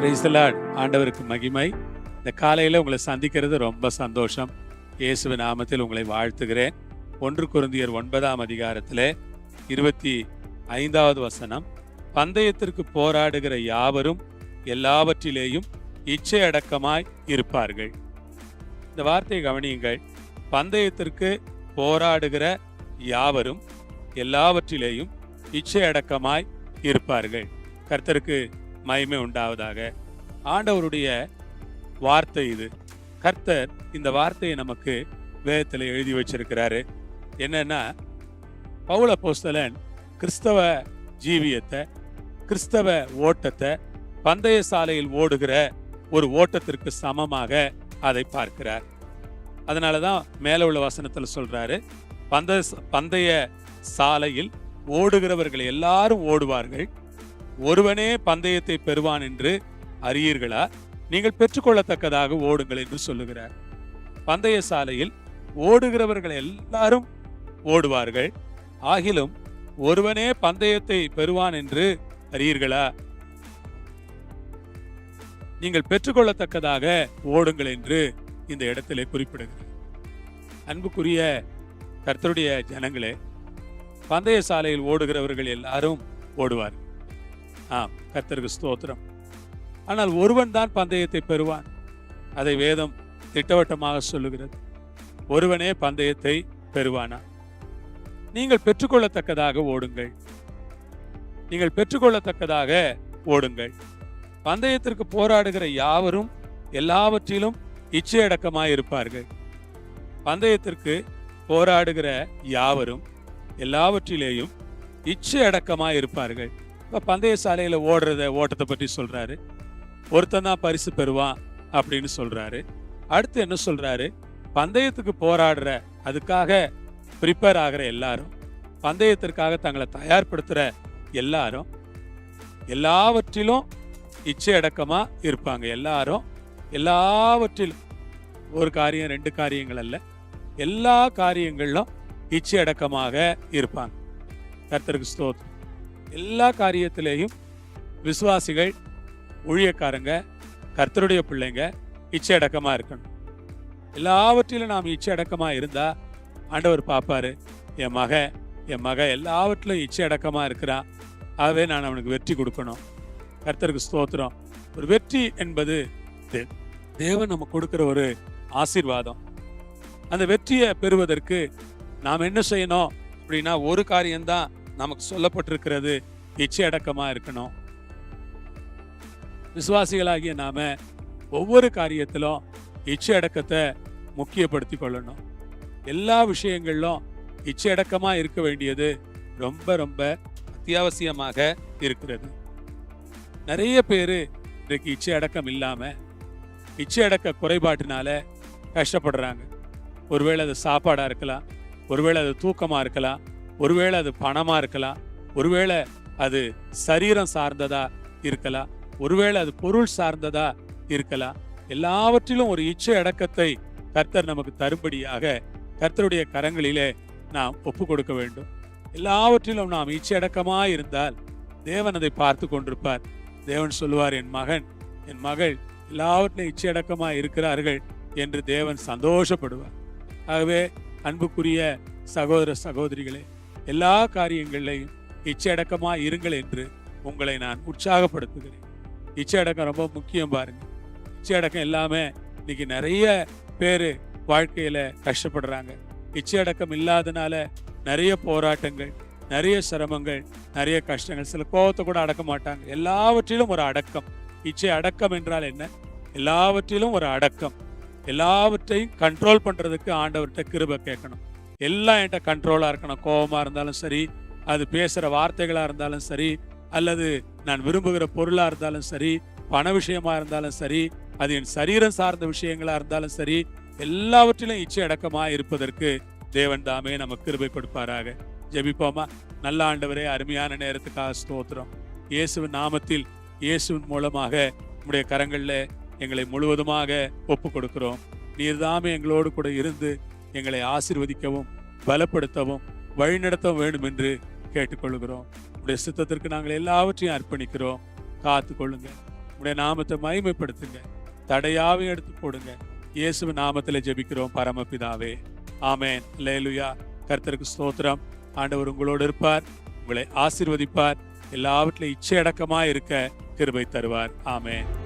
Praise the Lord. ஆண்டவருக்கு மகிமை. இந்த காலையில் உங்களை சந்திக்கிறது ரொம்ப சந்தோஷம். இயேசுவின் நாமத்தில் உங்களை வாழ்த்துகிறேன். 1 கொரிந்தியர் 9ஆம் அதிகாரத்திலே 25வது வசனம், பந்தயத்திற்கு போராடுகிற யாவரும் எல்லாவற்றிலேயும் இச்சையடக்கமாய் இருப்பார்கள். இந்த வார்த்தையை கவனியுங்கள். பந்தயத்திற்கு போராடுகிற யாவரும் எல்லாவற்றிலேயும் இச்சையடக்கமாய் இருப்பார்கள். கர்த்தருக்கு மகிமை உண்டாவதாக. ஆண்டவருடைய வார்த்தை இது. கர்த்தர் இந்த வார்த்தையை நமக்கு வேதத்தில் எழுதி வச்சிருக்கிறாரு. என்னன்னா, பவுல் அப்போஸ்தலன் கிறிஸ்தவ ஜீவியத்தை, கிறிஸ்தவ ஓட்டத்தை பந்தய சாலையில் ஓடுகிற ஒரு ஓட்டத்திற்கு சமமாக அதை பார்க்கிறார். அதனாலதான் மேல உள்ள வசனத்தில் சொல்றாரு, பந்தய சாலையில் ஓடுகிறவர்கள் எல்லாரும் ஓடுவார்கள், ஒருவனே பந்தயத்தை பெறுவான் என்று அறியீர்களா? நீங்கள் பெற்றுக்கொள்ளத்தக்கதாக ஓடுங்கள் என்று சொல்லுகிறார். பந்தய சாலையில் ஓடுகிறவர்கள் எல்லாரும் ஓடுவார்கள், ஆகிலும் ஒருவனே பந்தயத்தை பெறுவான் என்று அறியீர்களா? நீங்கள் பெற்றுக்கொள்ளத்தக்கதாக ஓடுங்கள் என்று இந்த இடத்திலே குறிப்பிடுகிறார். அன்புக்குரிய கர்த்தருடைய ஜனங்களே, பந்தய சாலையில் ஓடுகிறவர்கள் எல்லாரும் ஓடுவார். கர்த்தருக்கு ஸ்தோத்திரம். ஆனால் ஒருவன் தான் பந்தயத்தை பெறுவான். அதை வேதம் திட்டவட்டமாக சொல்லுகிறது. ஒருவனே பந்தயத்தை பெறுவானா? நீங்கள் பெற்றுக்கொள்ளத்தக்கதாக ஓடுங்கள், நீங்கள் பெற்றுக்கொள்ளத்தக்கதாக ஓடுங்கள். பந்தயத்திற்கு போராடுகிற யாவரும் எல்லாவற்றிலும் இச்சையடக்கமாய் இருப்பார்கள். பந்தயத்திற்கு போராடுகிற யாவரும் எல்லாவற்றிலேயும் இச்சையடக்கமாய் இருப்பார்கள். இப்போ பந்தய சாலையில் ஓட்டத்தை பற்றி சொல்றாரு. ஒருத்தன் தான் பரிசு பெறுவான் அப்படின்னு சொல்றாரு. அடுத்து என்ன சொல்றாரு? பந்தயத்துக்கு போராடுற, அதுக்காக ப்ரிப்பேர் ஆகிற எல்லாரும், பந்தயத்திற்காக தங்களை தயார்படுத்துற எல்லாரும் எல்லாவற்றிலும் இச்சையடக்கமா இருப்பாங்க. எல்லாரும் எல்லாவற்றிலும், ஒரு காரியம் ரெண்டு காரியங்கள் அல்ல, எல்லா காரியங்களிலும் இச்சையடக்கமாக இருப்பாங்க. கர்த்தருக்கு ஸ்தோத்திரம். எல்லா காரியத்திலேயும் விசுவாசிகள், ஊழியக்காரங்க, கர்த்தருடைய பிள்ளைங்க இச்சையடக்கமா இருக்கணும். எல்லாவற்றிலும் நாம் இச்சையடக்கமா இருந்தா ஆண்டவர் பார்ப்பாரு, என் மக எல்லாவற்றிலும் இச்சையடக்கமா இருக்கிறான், ஆகவே நான் அவனுக்கு வெற்றி கொடுக்கணும். கர்த்தருக்கு ஸ்தோத்திரம். ஒரு வெற்றி என்பது தேவன் நம்ம கொடுக்கிற ஒரு ஆசீர்வாதம். அந்த வெற்றியை பெறுவதற்கு நாம் என்ன செய்யணும் அப்படின்னா, ஒரு காரியம்தான் நமக்கு சொல்லப்பட்டிருக்கிறது, இச்சையடக்கமா இருக்கணும். விசுவாசிகளாகிய நாம ஒவ்வொரு காரியத்திலும் இச்சையடக்கத்தை முக்கியப்படுத்தி கொள்ளணும். எல்லா விஷயங்களிலும் இச்சையடக்கமா இருக்க வேண்டியது ரொம்ப ரொம்ப அத்தியாவசியமாக இருக்கிறது. நிறைய பேரு இன்றைக்கு இச்சையடக்கம் இல்லாம, இச்சையடக்க குறைபாட்டினால கஷ்டப்படுறாங்க. ஒருவேளை அது சாப்பாடா இருக்கலாம், ஒருவேளை அது தூக்கமா இருக்கலாம், ஒருவேளை அது பணமா இருக்கலாம், ஒருவேளை அது சரீரம் சார்ந்ததா இருக்கலாம், ஒருவேளை அது பொருள் சார்ந்ததா இருக்கலாம். எல்லாவற்றிலும் ஒரு இச்சை அடக்கத்தை கர்த்தர் நமக்கு தரும்படியாக கர்த்தருடைய கரங்களிலே நாம் ஒப்பு கொடுக்க வேண்டும். எல்லாவற்றிலும் நாம் இச்சை அடக்கமா இருந்தால் தேவன் அதை பார்த்து கொண்டிருப்பார். தேவன் சொல்லுவார், என் மகன் என் மகள் எல்லாவற்றிலும் இச்சை அடக்கமா இருக்கிறார்கள் என்று தேவன் சந்தோஷப்படுவார். ஆகவே அன்புக்குரிய சகோதர சகோதரிகளே, எல்லா காரியங்களையும் இச்சையடக்கமா இருங்கள் என்று உங்களை நான் உற்சாகப்படுத்துகிறேன். இச்சையடக்கம் ரொம்ப முக்கியம். பாருங்க, இச்சையடக்கம் எல்லாமே இன்னைக்கு நிறைய பேரு வாழ்க்கையில கஷ்டப்படுறாங்க. இச்சையடக்கம் இல்லாதனால நிறைய போராட்டங்கள், நிறைய சிரமங்கள், நிறைய கஷ்டங்கள். சில கோபத்தை கூட அடக்க மாட்டாங்க. எல்லாவற்றிலும் ஒரு அடக்கம். இச்சை அடக்கம் என்றால் என்ன? எல்லாவற்றிலும் ஒரு அடக்கம். எல்லாவற்றையும் கண்ட்ரோல் பண்றதுக்கு ஆண்டவர்கிட்ட கிருபை கேட்கணும். எல்லாம் என்கிட்ட கண்ட்ரோலா இருக்கணும். கோபமா இருந்தாலும் சரி, அது பேசுற வார்த்தைகளா இருந்தாலும் சரி, அல்லது நான் விரும்புகிற பொருளா இருந்தாலும் சரி, பண விஷயமா இருந்தாலும் சரி, அது என் சரீரம் சார்ந்த விஷயங்களா இருந்தாலும் சரி, எல்லாவற்றிலும் இச்சை அடக்கமா இருப்பதற்கு தேவன் தாமே நமக்கு கிருபை கொடுப்பாராக. ஜெபிப்போமா. நல்ல ஆண்டவரே, அருமையான நேரத்துக்காக ஸ்தோத்திரம். இயேசுவின் நாமத்தில், இயேசுவின் மூலமாக நம்முடைய கரங்கள்ல எங்களை முழுவதுமாக ஒப்பு கொடுக்கிறோம். நீர்தாமே எங்களோடு கூட இருந்து எங்களை ஆசீர்வதிக்கவும் பலப்படுத்தவும் வழிநடத்த வேண்டும் என்று கேட்டுக்கொள்கிறோம். உடைய சித்தத்திற்கு நாங்கள் எல்லாவற்றையும் அர்ப்பணிக்கிறோம். காத்து கொள்ளுங்க. உடைய நாமத்தை மகிமைப்படுத்துங்க. தடையாவையும் எடுத்து போடுங்க. இயேசுவின் நாமத்தில் ஜெபிக்கிறோம் பரமபிதாவே. ஆமென். அல்லேலூயா. கர்த்தருக்கு ஸ்தோத்திரம். ஆண்டவர் உங்களோடு இருப்பார், உங்களை ஆசீர்வதிப்பார், எல்லாவற்றிலும் இச்சையடக்கமாய் இருக்க கிருபை தருவார். ஆமென்.